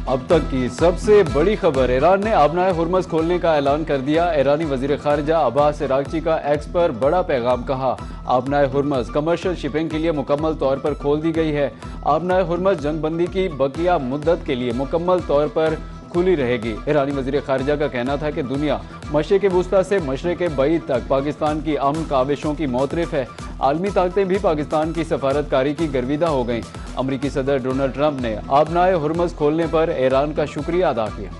अब तक की सबसे बड़ी खबर, ईरान ने आबनाए हुर्मस खोलने का ऐलान कर दिया। ईरानी वजीर खारजा अब्बास अरागची का एक्स पर बड़ा पैगाम, कहा आबनाए हुर्मस कमर्शियल शिपिंग के लिए मुकम्मल तौर पर खोल दी गई है। आबनाए हुर्मस जंगबंदी की बकिया मुद्दत के लिए मुकम्मल तौर पर खुली रहेगी। ईरानी वजीर खारजा का कहना था कि दुनिया मशरिक वुस्ता से मशरिक बईद तक पाकिस्तान की अमन काविशों की मोतरफ है। आलमी ताकतें भी पाकिस्तान की सफारतकारी की गर्विदा हो गईं। अमरीकी सदर डोनाल्ड ट्रंप ने आबनाए हुर्मस खोलने पर ईरान का शुक्रिया अदा किया।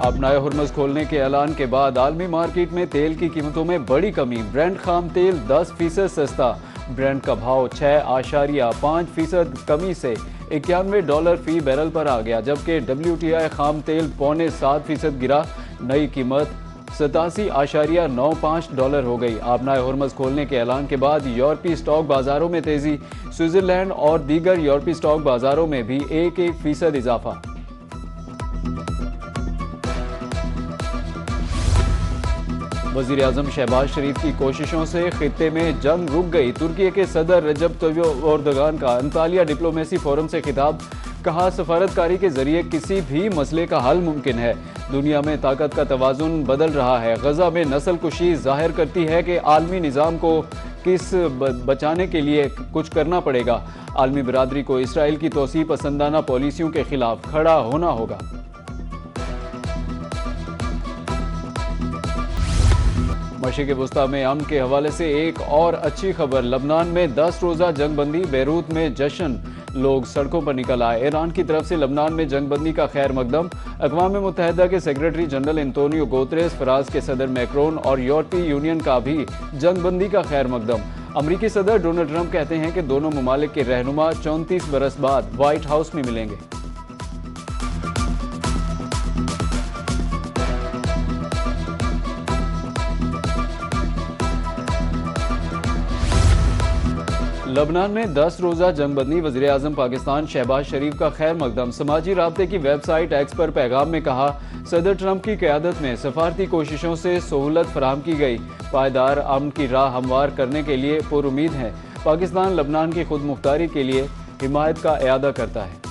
आबनाए हुर्मस खोलने के ऐलान के बाद आलमी मार्केट में तेल की कीमतों में बड़ी कमी। ब्रेंट खाम तेल 10% सस्ता। ब्रेंट का भाव 6.5% कमी से $91 फी बैरल पर आ गया, जबकि WTI खाम तेल 0.7% गिरा। नई कीमत $87.95 हो गई। आबनाए हुर्मस खोलने के ऐलान के बाद यूरोपीय स्टॉक बाजारों में तेजी। स्विट्जरलैंड और दीगर यूरोपीय स्टॉक बाजारों में भी 1% इजाफा। वजीर आजम शहबाज शरीफ की कोशिशों से खित्ते में जंग रुक गई। तुर्की के सदर रजब तय्यिप एर्दोगान का अंतालिया डिप्लोमेसी फोरम से खिताब, कहा सफारतकारी के जरिए किसी भी मसले का हल मुमकिन है। दुनिया में ताकत का तवाजुन बदल रहा है। गजा में नस्ल कुशी जाहिर करती है कि आलमी निज़ाम को बचाने के लिए कुछ करना पड़ेगा। आलमी बिरादरी को इसराइल की तोसी पसंदाना पॉलिसियों के खिलाफ खड़ा होना होगा। मशरिक वुस्ता में अमन के हवाले से एक और अच्छी खबर। लबनान में 10 रोज़ा जंगबंदी, बैरूत में जश्न, लोग सड़कों पर निकल आए। ईरान की तरफ से लबनान में जंगबंदी का खैर मकदम। अक़वाम मुत्तहिदा के secretary general Antonio Guterres, France के सदर मैक्रोन और यूरोपीय यूनियन का भी जंगबंदी का खैर मकदम। अमरीकी सदर डोनाल्ड ट्रंप कहते हैं कि दोनों ममालिक के रहनुमा 34 बरस बाद व्हाइट हाउस में मिलेंगे। लबनान में 10 रोज़ा जंगबंदी, वज़ीर आज़म पाकिस्तान शहबाज शरीफ का खैर मकदम। समाजी राब्ते की वेबसाइट एक्स पर पैगाम में कहा, सदर ट्रंप की क़यादत में सफारती कोशिशों से सहूलत फराहम की गई। पायदार अमन की राह हमवार करने के लिए पुरुमीद हैं। पाकिस्तान लबनान की खुद मुख्तारी के लिए हिमायत का इरादा करता है।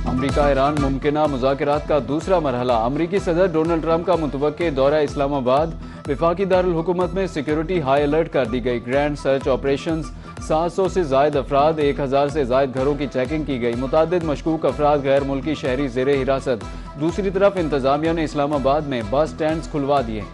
अमरीका ईरान मुमकिना मुज़ाकरात का दूसरा मरहला। अमरीकी सदर डोनाल्ड ट्रंप का मुतवक्के दौरा इस्लामाबाद। वफाकी दारुल हुकूमत में सिक्योरिटी हाई अलर्ट कर दी गई। ग्रैंड सर्च ऑपरेशन, 700 से जायद अफराद, 1000 से जायद घरों की चेकिंग की गई। मुतादिद मशकूक अफराद गैर मुल्की शहरी ज़ेरे हिरासत। दूसरी तरफ इंतजामिया ने इस्लामाबाद में बस स्टैंड खुलवा दिए।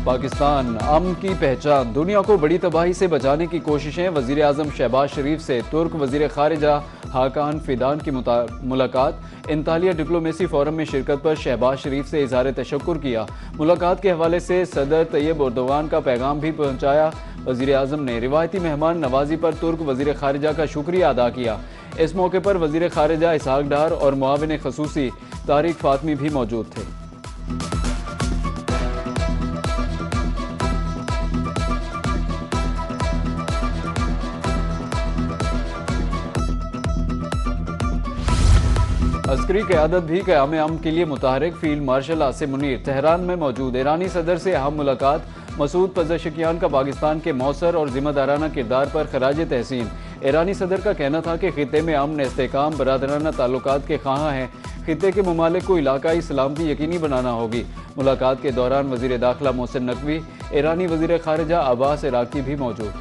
पाकिस्तान अमन की पहचान, दुनिया को बड़ी तबाही से बचाने की कोशिशें। वजीर आजम शहबाज शरीफ से तुर्क वजीर खारिजा हाकान फिदान की मुलाकात। इंतालिया डिप्लोमेसी फोरम में शिरकत पर शहबाज शरीफ से इजहार तशक्कुर किया। मुलाकात के हवाले से सदर तय्यिप एर्दोगान का पैगाम भी पहुँचाया। वजीर आजम ने रिवायती मेहमान नवाजी पर तुर्क वजीर खारिजा का शुक्रिया अदा किया। इस मौके पर वजीर खारिजा इसहाक डार और मुआविन खसूसी तारिक फातमी भी मौजूद थे। अस्करी क़यादत भी क़याम अमन के लिए मुतहरिक। Field marshal Asim Munir Tehran में मौजूद। ईरानी सदर से अहम मुलाकात। मसूद पज़ेशकियान का पाकिस्तान के मौसर और जिम्मेदाराना किरदार पर खराज तहसीन। ईरानी सदर का कहना था कि खित्ते में अमन, इस्तेहकाम, बरादराना ताल्लुकात के ख़्वाह हैं। खित्ते के ममालिक को इलाकाई सलामती यकीनी बनाना होगी। मुलाकात के दौरान वज़ीर दाखिला मोहसिन नकवी, ईरानी वज़ीर खारिजा अब्बास अरागची भी मौजूद।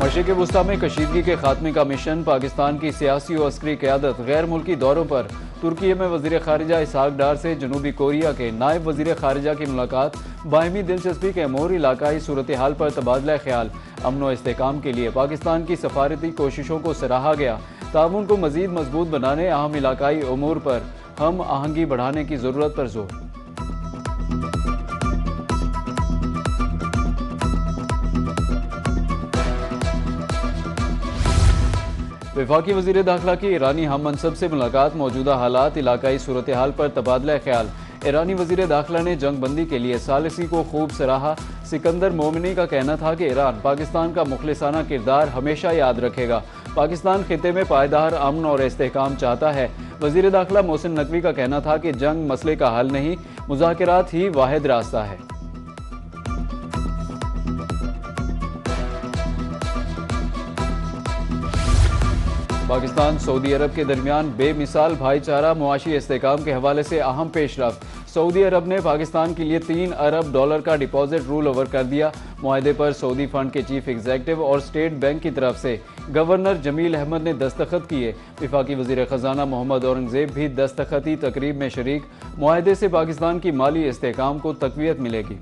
मशरिक़ वुस्ता में कशीदगी के खात्मे का मिशन। पाकिस्तान की सियासी और अस्करी क़यादत गैर मुल्की दौरों पर। तुर्की में वज़ीर खारिजा इसहाक डार से जनूबी कोरिया के नायब वज़ीर खारिजा की मुलाकात। बाहिमी दिलचस्पी के अमूर, इलाकाई सूरत हाल पर तबादला ख्याल। अमन व इस्तेहकाम के लिए पाकिस्तान की सफारती कोशिशों को सराहा गया। ताउन को मज़ीद मजबूत बनाने, अहम इलाकाई अमूर पर हम आहंगी बढ़ाने की ज़रूरत पर जोर। वफाकी वज़ीर दाखिला की ईरानी हम मनसब से मुलाकात, मौजूदा हालात, इलाकाई सूरत हाल पर तबादला ख्याल। ईरानी वज़ीर दाखिला ने जंग बंदी के लिए सालिसी को खूब सराहा। सिकंदर मोमिनी का कहना था कि ईरान पाकिस्तान का मुखलिसाना किरदार हमेशा याद रखेगा। पाकिस्तान खिते में पायदार अमन और इस्तेहकाम चाहता है। वज़ीर दाखिला मोहसिन नकवी का कहना था कि जंग मसले का हल नहीं, मुज़ाकरात ही वाहिद रास्ता है। पाकिस्तान सऊदी अरब के दरमियान बेमिसाल भाईचारा, मुआशी इस्तेहकाम के हवाले से अहम पेशरफ्त। सऊदी अरब ने पाकिस्तान के लिए $3 अरब का डिपॉजिट रोल ओवर कर दिया। मुआहदे पर सऊदी फंड के चीफ एग्जीक्यूटिव और स्टेट बैंक की तरफ से गवर्नर जमील अहमद ने दस्तखत किए। वफाकी वज़ीर ख़जाना मोहम्मद औरंगज़ेब भी दस्तखती तकरीब में शरीक। मुआहदे से पाकिस्तान की माली इस्तेहकाम को तक़वियत मिलेगी।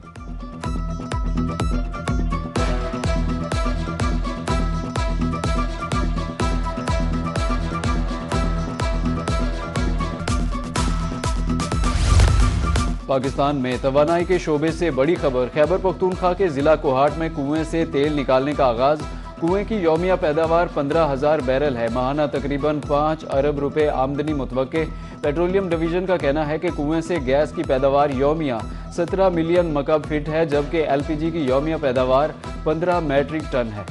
पाकिस्तान में तवानाई के शोबे से बड़ी खबर। खैबर पख्तूनख्वा के ज़िला कोहाट में कुएं से तेल निकालने का आगाज़। कुएं की यौमिया पैदावार 15,000 बैरल है। माहाना तकरीबन 5 अरब रुपए आमदनी मुतवक्के। पेट्रोलियम डिवीज़न का कहना है कि कुएं से गैस की पैदावार यौमिया 17 मिलियन मकब फीट है, जबकि LPG की यौमिया पैदावार 15 मैट्रिक टन है।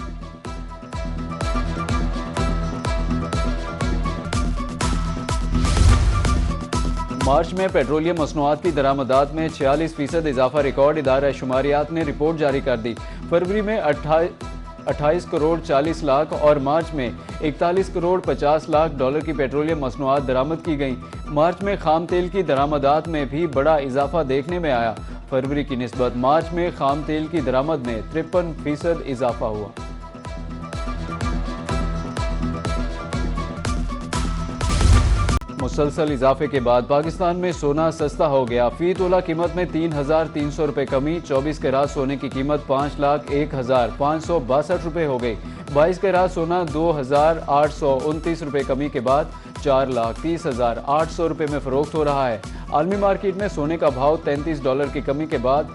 मार्च में पेट्रोलियम मसनूआत की दरामदात में 46% इजाफा रिकॉर्ड। इदारा शुमारियात ने रिपोर्ट जारी कर दी। फरवरी में 28 करोड़ 40 लाख और मार्च में 41 करोड़ 50 लाख डॉलर की पेट्रोलियम मसनूआत दरामद की गई। मार्च में खाम तेल की दरामदात में भी बड़ा इजाफा देखने में आया। फरवरी की निस्बत मार्च में खाम तेल की दरामद में 53% इजाफा हुआ। मुसलसल इजाफे के बाद पाकिस्तान में सोना सस्ता हो गया। फी तोला कीमत में 3,300 रुपये कमी। 24 कैरात सोने की कीमत 5,01,562 रुपये हो गई। 22 कैरात सोना 2,829 रुपये कमी के बाद $4,30,800 रुपये में फरोख्त हो रहा है। आलमी मार्केट में सोने का भाव $33 की कमी के बाद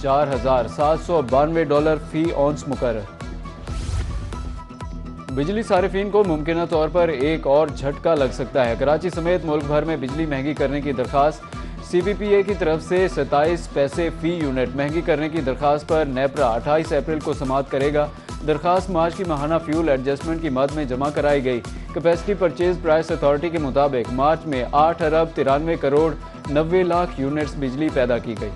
$4,792 फी औंस मुकर्रर। बिजली सारिफीन को मुमकिना तौर पर एक और झटका लग सकता है। कराची समेत मुल्क भर में बिजली महंगी करने की दरखास्त। CPPA की तरफ से 27 पैसे फी यूनिट महंगी करने की दरखास्त पर नेपरा 28 अप्रैल को समाअत करेगा। दरखास्त मार्च की माहाना फ्यूल एडजस्टमेंट की मद में जमा कराई गई। कैपेसिटी परचेज प्राइस अथॉरिटी के मुताबिक मार्च में 8 अरब 93 करोड़ 90 लाख यूनिट्स बिजली पैदा की गई।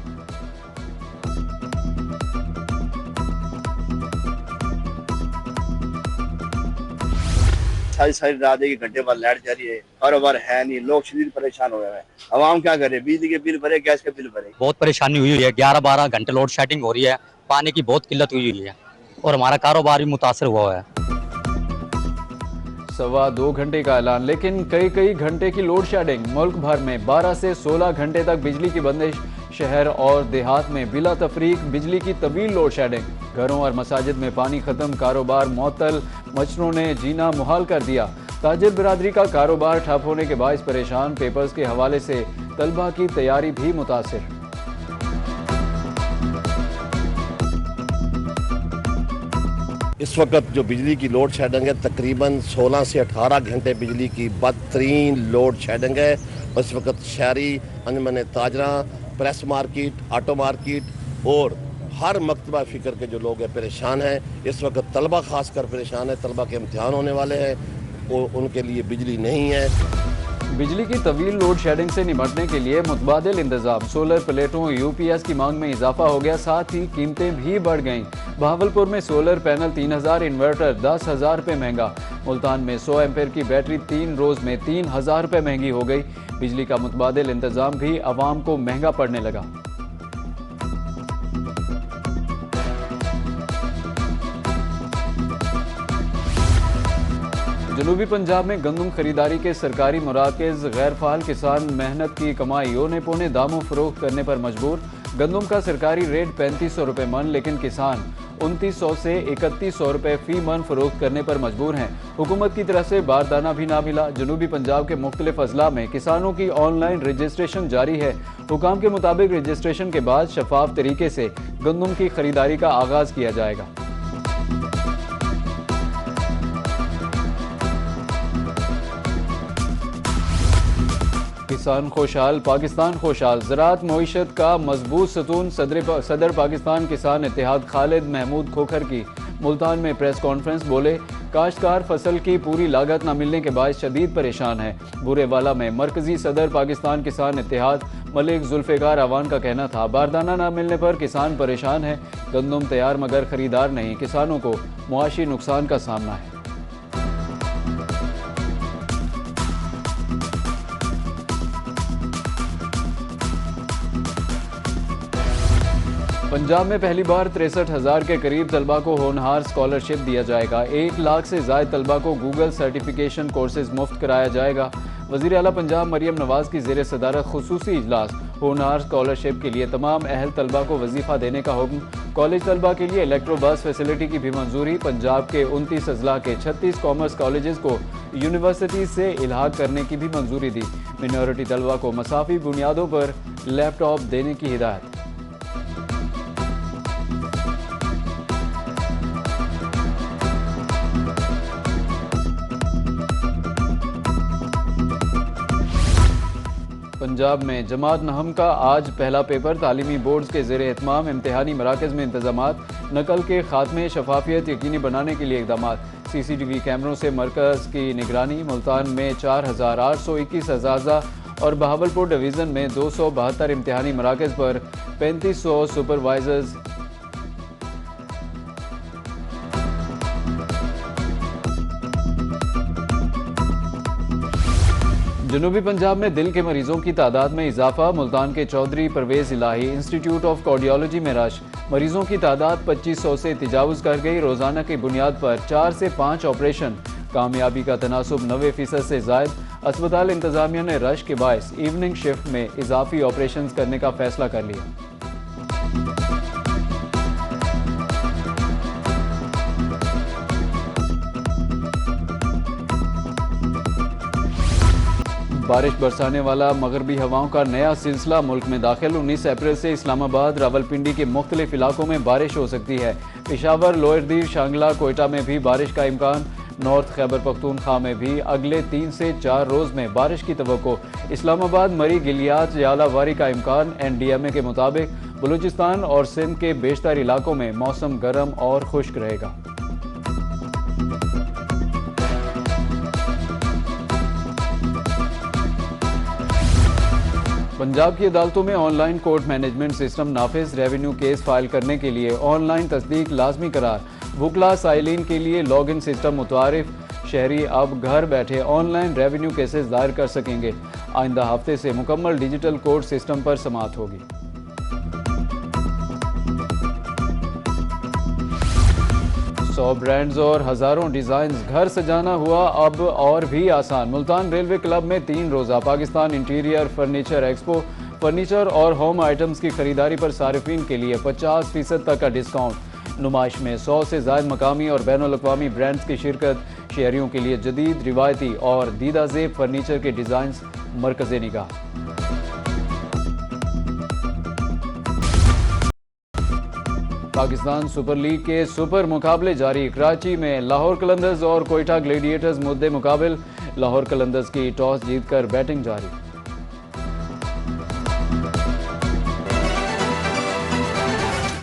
सारी रात एक घंटे बाद लाइट जा रही है, कारोबार है नहीं, लोग शदीद परेशान हो गए हैं। आवाम क्या करे, बिजली के बिल भरे, गैस के बिल भरे। बहुत परेशानी हुई है। 11-12 घंटे लोड शेडिंग हो रही है। पानी की बहुत किल्लत हुई है और हमारा कारोबार भी मुतासर हुआ है। 2.25 घंटे का ऐलान, लेकिन कई घंटे की लोड शेडिंग। मुल्क भर में 12 से 16 घंटे तक बिजली की बंदिश। शहर और देहात में बिला तफरीक बिजली की तवील लोड शेडिंग। घरों और मसाजिद में पानी खत्म, कारोबार मुअत्तल। मच्छरों ने जीना मुहाल कर दिया। ताजिर बिरादरी का कारोबार ठप होने के बायस परेशान। पेपर्स के हवाले से तलबा की तैयारी भी मुतासिर। इस वक्त जो बिजली की लोड शेडिंग है तकरीबन 16 से 18 घंटे बिजली की बदतरीन लोड शेडिंग है। इस वक्त शहरी अंजमन ताजरा, प्रेस मार्केट, ऑटो मार्केट और हर मकतबा फ़िक्र के जो लोग हैं परेशान हैं। इस वक्त तलबा खासकर परेशान है। तलबा के इम्तिहान होने वाले हैं और उनके लिए बिजली नहीं है। बिजली की तवील लोड शेडिंग से निपटने के लिए मुतबादिल इंतजाम। सोलर प्लेटों UPS की मांग में इजाफा हो गया, साथ ही कीमतें भी बढ़ गईं। बहावलपुर में सोलर पैनल 3,000, इन्वर्टर 10,000 रुपये महंगा। मुल्तान में 100 एम्पेयर की बैटरी 3 रोज़ में 3,000 रुपये महंगी हो गई। बिजली का मुतबादिल इंतजाम भी आवाम को महंगा पड़ने लगा। जनूबी पंजाब में गंदम खरीदारी के सरकारी मराकज़ गैर फाल किसान मेहनत की कमाई औने पौने दामों फरोख्त करने पर मजबूर। गंदम का सरकारी रेट 3500 रुपये मन, लेकिन किसान 2900 से 3100 रुपये फी मन फरोख्त करने पर मजबूर हैं। हुकूमत की तरफ से बारदाना भी ना मिला। जनूबी पंजाब के मुख्तलिफ अजला में किसानों की ऑनलाइन रजिस्ट्रेशन जारी है। हुकाम के मुताबिक रजिस्ट्रेशन के बाद शफाफ तरीके से गंदम की खरीदारी का आगाज़ किया जाएगा। किसान खुशहाल, पाकिस्तान खुशहाल। ज़राअत मईशत का मजबूत सतून। सदर पाकिस्तान किसान इत्तेहाद खालिद महमूद खोखर की मुल्तान में प्रेस कॉन्फ्रेंस। बोले, काश्तकार फसल की पूरी लागत न मिलने के बाद शदीद परेशान है। बुरेवाला में मरकजी सदर पाकिस्तान किसान इत्तेहाद मलिक जुल्फ़िकार अवान का कहना था, बारदाना न मिलने पर किसान परेशान है। गंदम तैयार मगर खरीदार नहीं, किसानों को मुआशी नुकसान का सामना है। पंजाब में पहली बार 63,000 के करीब तलबा को होनहार स्कॉलरशिप दिया जाएगा। 1 लाख से ज़ायद तलबा को गूगल सर्टिफिकेशन कोर्सेज मुफ्त कराया जाएगा। वज़ीर आला पंजाब मरियम नवाज़ की ज़ेर सदारत खुसूसी इजलास। होनहार स्कॉलरशिप के लिए तमाम अहल तलबा को वजीफ़ा देने का हुक्म। कॉलेज तलबा के लिए इलेक्ट्रो बस फैसिलिटी की भी मंजूरी। पंजाब के 29 अजला के 36 कॉमर्स कॉलेजेस को यूनिवर्सिटी से इल्हाक करने की भी मंजूरी दी। मिनॉरिटी तलबा को मसाफ़ी बुनियादों पर लैपटॉप देने की हिदायत। पंजाब में जमात नहम का आज पहला पेपर। तालीमी बोर्ड्स के ज़ेर एहतमाम इम्तिहानी मराकज़ में इंतजामात। नकल के खात्मे शफाफियत यकीनी बनाने के लिए इक़दामात। CCTV कैमरों से मरकज़ की निगरानी। मुल्तान में 4,821 अजाज़ा और बहावलपुर डिवीज़न में 272 इम्तिहानी मराकज़ पर 3500 सुपरवाइजर्स। जनूबी पंजाब में दिल के मरीजों की तादाद में इजाफा। मुल्तान के चौधरी परवेज इलाही इंस्टीट्यूट ऑफ कार्डियोलॉजी में रश। मरीजों की तादाद 2500 से तजावुज़ कर गई। रोज़ाना की बुनियाद पर 4 से 5 ऑपरेशन। कामयाबी का तनासुब 90% से ज़ायद। अस्पताल इंतजामिया ने रश के बायस इवनिंग शिफ्ट में इजाफी ऑपरेशन करने का फैसला कर लिया। बारिश बरसाने वाला मगरबी हवाओं का नया सिलसिला मुल्क में दाखिल। 19 अप्रैल से इस्लामाबाद, रावलपिंडी के मुख्तलिफ इलाकों में बारिश हो सकती है। पेशावर, लोअर दीर, शांगला, कोयटा में भी बारिश का इम्कान। नॉर्थ खैबर पख्तूनख्वा में भी अगले 3 से 4 रोज़ में बारिश की तवक्को। इस्लामाबाद, मरी, गिलियात, यालावारी का इम्कान। NDMA के मुताबिक बलूचिस्तान और सिंध के बेशतर इलाकों में मौसम गर्म और खुश्क रहेगा। पंजाब की अदालतों में ऑनलाइन कोर्ट मैनेजमेंट सिस्टम नाफिज। रेवेन्यू केस फाइल करने के लिए ऑनलाइन तस्दीक लाजमी करार। वुकला साइलिन के लिए लॉगिन सिस्टम मुतारिफ। शहरी अब घर बैठे ऑनलाइन रेवेन्यू केसेस दायर कर सकेंगे। आइंदा हफ्ते से मुकम्मल डिजिटल कोर्ट सिस्टम पर समाअत होगी। 100 ब्रांड्स और हज़ारों डिज़ाइंस। घर सजाना हुआ अब और भी आसान। मुल्तान रेलवे क्लब में 3 रोज़ा Pakistan interior furniture expo. Furniture और होम आइटम्स की खरीदारी पर सारिफीन के लिए 50% तक का डिस्काउंट। नुमाइश में 100 से ज़ायद मकामी और बैनुल अक़वामी ब्रांड्स की शिरकत। शहरियों के लिए जदीद, रिवायती और दीदा ज़ेब फर्नीचर के डिज़ाइंस मरकज़े निगाह। पाकिस्तान सुपर लीग के सुपर मुकाबले जारी। कराची में लाहौर कलंदर्स और कोयटा ग्लेडिएटर्स मुद्दे मुकाबिल। लाहौर कलंदर्स की टॉस जीतकर बैटिंग जारी।